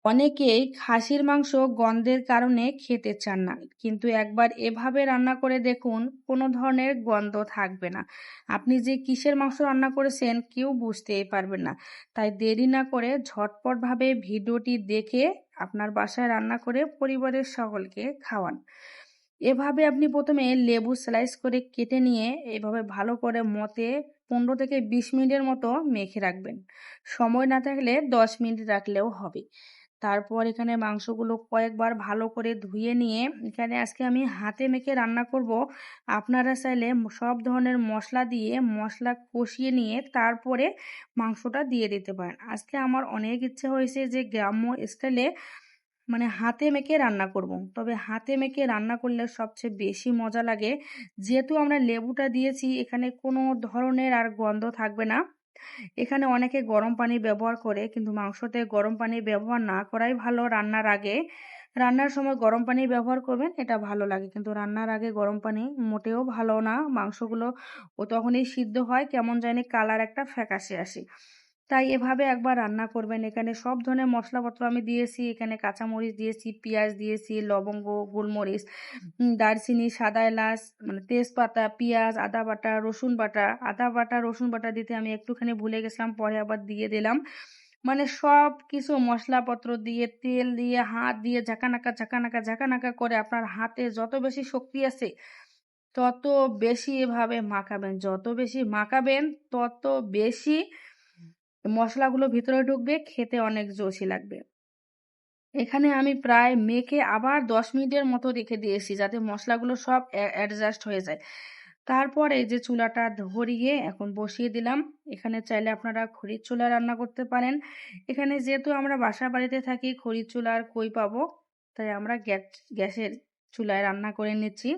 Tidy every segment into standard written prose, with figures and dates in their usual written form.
অনেকেই খাসির মাংস গন্ধের কারণে খেতে চান না, কিন্তু একবার এভাবে রান্না করে দেখুন, কোনো ধরনের গন্ধ থাকবে না। আপনি যে কিসের মাংস রান্না করেছেন কেউ বুঝতেই পারবেন না। তাই দেরি না করে ঝটপটভাবে ভিডিওটি দেখে আপনার বাসায় রান্না করে পরিবারের সকলকে খাওয়ান। এভাবে আপনি প্রথমে লেবু স্লাইস করে কেটে নিয়ে এভাবে ভালো করে মতে 15 থেকে 20 মিনিটের মতো মেখে রাখবেন। সময় না থাকলে 10 মিনিট রাখলেও হবে। তারপর এখানে মাংসগুলো কয়েকবার ভালো করে ধুয়ে নিয়ে এখানে আজকে আমি হাতে মেখে রান্না করব। আপনারা চাইলে সব ধরনের মশলা দিয়ে মশলা কষিয়ে নিয়ে তারপরে মাংসটা দিয়ে দিতে পারেন। আজকে আমার অনেক ইচ্ছে হয়েছে যে গ্রাম্য স্টাইলে মানে হাতে মেখে রান্না করব। তবে হাতে মেখে রান্না করলে সবচেয়ে বেশি মজা লাগে। যেহেতু আমরা লেবুটা দিয়েছি এখানে কোনো ধরনের আর গন্ধ থাকবে না। এখানে অনেকে গরম পানি ব্যবহার করে, কিন্তু মাংসতে গরম পানি ব্যবহার না করাই ভালো রান্নার আগে। রান্নার সময় গরম পানি ব্যবহার করবেন, এটা ভালো লাগে, কিন্তু রান্নার আগে গরম পানি মোটেও ভালো না। মাংসগুলো তখনই সিদ্ধ হয়, কেমন জানি কালার একটা ফ্যাকাশে আসে। তাই এভাবে একবার রান্না করবেন। এখানে সব ধরনের মশলাপত্র আমি দিয়েছি, এখানে কাঁচামরিচ দিয়েছি, পেঁয়াজ দিয়েছি, লবঙ্গ, গোলমরিচ, দারচিনি, সাদা এলাচ, মানে তেজপাতা, পেঁয়াজ, আদা বাটা, রসুন বাটা। আদা বাটা রসুন বাটা দিতে আমি একটুখানি ভুলে গেছিলাম, পরে আবার দিয়ে দিলাম। মানে সব কিছু মশলাপত্র দিয়ে তেল দিয়ে হাত দিয়ে ঝাঁকানাকা ঝাঁকানাকা ঝাঁকানাকা করে আপনার হাতে যত বেশি শক্তি আছে তত বেশি এভাবে মাখাবেন। যত বেশি মাখাবেন তত বেশি মশলাগুলো ভিতরে ঢুকবে, খেতে অনেক জোশি লাগবে। এখানে আমি প্রায় মেখে আবার 10 মিনিটের মতো রেখে দিয়েছি যাতে মশলাগুলো সব অ্যাডজাস্ট হয়ে যায়। তারপরে যে চুলাটা ধরিয়ে এখন বসিয়ে দিলাম। এখানে চাইলে আপনারা খড়ির চুলা রান্না করতে পারেন। এখানে যেহেতু আমরা বাসা বাড়িতে থাকি, খড়ির চুলা আর কই পাবো, তাই আমরা গ্যাসের চুলায় রান্না করে নিচ্ছি।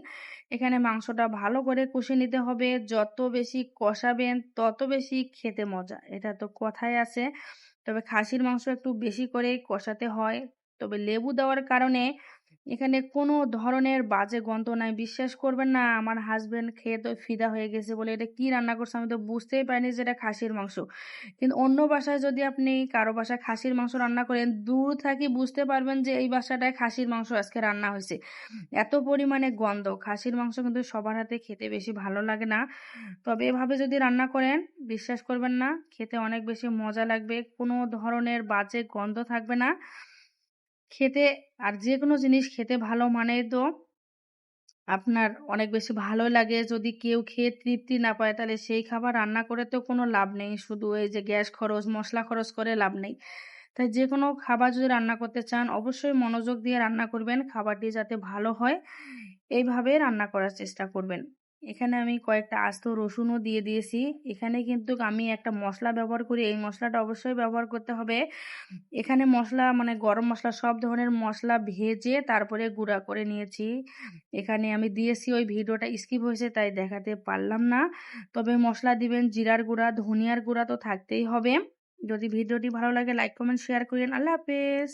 এখানে মাংসটা ভালো করে কষে নিতে হবে। যত বেশি কষাবেন তত বেশি খেতে মজা, এটা তো কথায় আছে। তবে খাসির মাংস একটু বেশি করে কষাতে হয়। তবে লেবু দেওয়ার কারণে এখানে কোনো ধরনের বাজে গন্ধ নাই। বিশ্বাস করবেন না, আমার হাজবেন্ড খেয়ে তো ফিদা হয়ে গেছে, বলে এটা কি রান্না করছে, আমি তো বুঝতেই পারিনি যে এটা খাসির মাংস। কিন্তু অন্য বাসায় যদি আপনি কারো বাসায় খাসির মাংস রান্না করেন, দূর থাকি বুঝতে পারবেন যে এই বাসাটায় খাসির মাংস আজকে রান্না হয়েছে। এত পরিমাণে গন্ধ। খাসির মাংস কিন্তু সবার হাতে খেতে বেশি ভালো লাগে না। তবে এভাবে যদি রান্না করেন বিশ্বাস করবেন না, খেতে অনেক বেশি মজা লাগবে, কোনো ধরনের বাজে গন্ধ থাকবে না খেতে। আর যে কোনো জিনিস খেতে ভালো মানে তো আপনার অনেক বেশি ভালো লাগে। যদি কেউ খেয়ে তৃপ্তি না পায় তাহলে সেই খাবার রান্না করে তো কোনো লাভ নেই, শুধু এই যে গ্যাস খরচ মশলা খরচ করে লাভ নেই। তাই যে কোনো খাবার যদি রান্না করতে চান অবশ্যই মনোযোগ দিয়ে রান্না করবেন, খাবারটি যাতে ভালো হয় এইভাবে রান্না করার চেষ্টা করবেন। এখানে আমি কয়েকটা আস্ত রসুনও দিয়ে দিয়েছি। এখানে কিন্তু আমি একটা মশলা ব্যবহার করি, এই মশলাটা অবশ্যই ব্যবহার করতে হবে। এখানে মশলা মানে গরম মশলা সব ধরনের মশলা ভেজে তারপরে গুঁড়া করে নিয়েছি। এখানে আমি দিয়েছি, ওই ভিডিওটা স্কিপ হয়েছে তাই দেখাতে পারলাম না। তবে মশলা দিবেন জিরার গুঁড়া, ধনিয়ার গুঁড়া তো থাকতেই হবে। যদি ভিডিওটি ভালো লাগে লাইক কমেন্ট শেয়ার করেন। আল্লাহ হাফেজ।